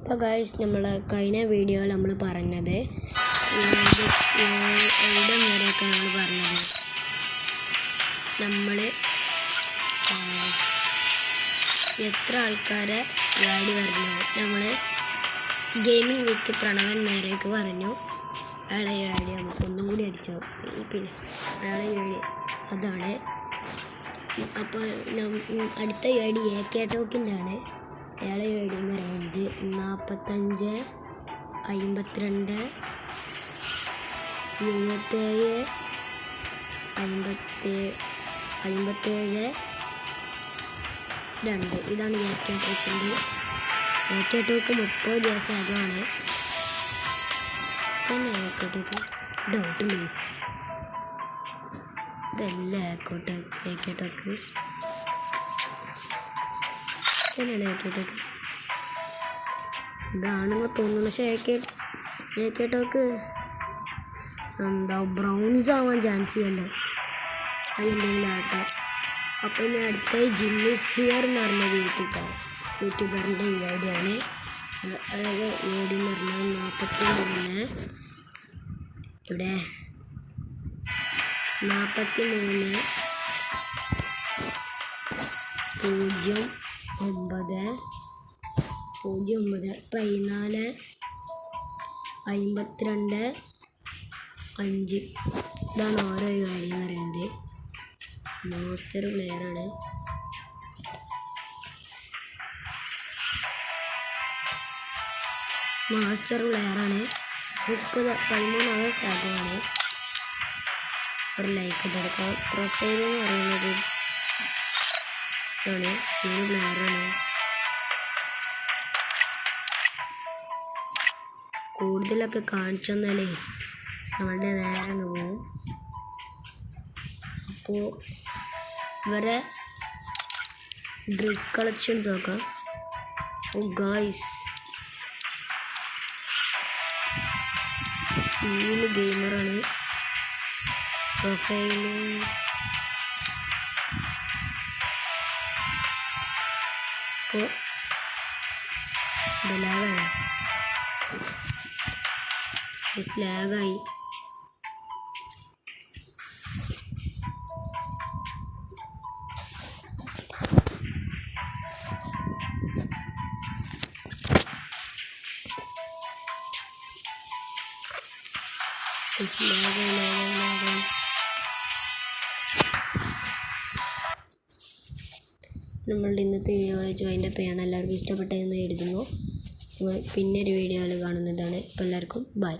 അപ്പോൾ ഗൈസ് നമ്മൾ കഴിഞ്ഞ വീഡിയോയിൽ നമ്മൾ പറഞ്ഞത് എവിടെ വരെയൊക്കെ നമ്മൾ പറഞ്ഞത് നമ്മൾ എത്ര ആൾക്കാരെ ആഡ് പറഞ്ഞു. നമ്മൾ ഗെയിമിംഗ് വിത്ത് പ്രണവൻ നേരേക്ക് പറഞ്ഞു. അയാളെ ആഡ് നമുക്ക് ഒന്നും കൂടി അടിച്ചോ. പിന്നെ അയാളെ ആഡ് അതാണ്. അപ്പോൾ അടുത്ത ആഡ് AK ടോക്കിൻ്റെ ആണ്. അയാളെ ആഡ് എന്ന് പറയുന്നത് 45 52 77 2 ഇതാണ് AK ടോക്കിൻ്റെ. AK ടോക്ക് 30 ദിവസം ആകുവാണ്. പിന്നെ AK ടോക്ക് ഡൗട്ട് ലീസ് ഇതല്ല AK ടോക്ക് തന്നെയാണ് AK ടോക്ക്. ഇതാണെന്ന് തോന്നുന്നു. പക്ഷേ AK ടോക്ക് എന്താ ബ്രൗൺസ് ആവാൻ ചാൻസ് ചെയ്യല്ലോ. അതെന്തെങ്കിലും ആട്ടെ. അപ്പോൾ ഇനി അടുത്ത ജിമ്മിസ് ഹിയർ എന്ന് പറഞ്ഞ യൂട്യൂബറിൻ്റെ വീഡിയോ ആണ്. അതായത് വീഡിയോ എന്ന് പറഞ്ഞാൽ 43 ഇവിടെ 43 09 14 52 5 ഇതാണ് ഓരോ വീഡിയോ എന്ന് പറയുന്നത്. മാസ്റ്റർ പ്ലെയറാണ്. മാസ്റ്റർ പ്ലെയറാണ്. 13 അവേഴ്സ് ആകുവാണ്. ഒരു ലൈക്ക് ഇട്ടെടുക്കാം. പ്രൊഫൈൽ എന്ന് പറയുന്നത് ആണ്. സീനിയർ പ്ലെയറാണ്. കൂടുതലൊക്കെ കാണിച്ചു തന്നാലേ നമ്മളുടെ നേരെ പോകും. അപ്പോൾ ഇവരെ ഡ്രസ് കളക്ഷൻസ് നോക്കാം. ഓ ഗായ്സ്, സീന് ഗെയിമറാണ്. പ്രൊഫൈല് ഇപ്പോൾ ഇത് ലാഗായി. ലാഗായി. നമ്മളുടെ ഇന്നത്തെ വീഡിയോ ജോയിൻ്റെ പേയാണ്. എല്ലാവർക്കും ഇഷ്ടപ്പെട്ടതെന്ന് കരുതുന്നു. പിന്നെ ഒരു വീഡിയോയിൽ കാണുന്നതാണ്. അപ്പോൾ എല്ലാവർക്കും ബൈ.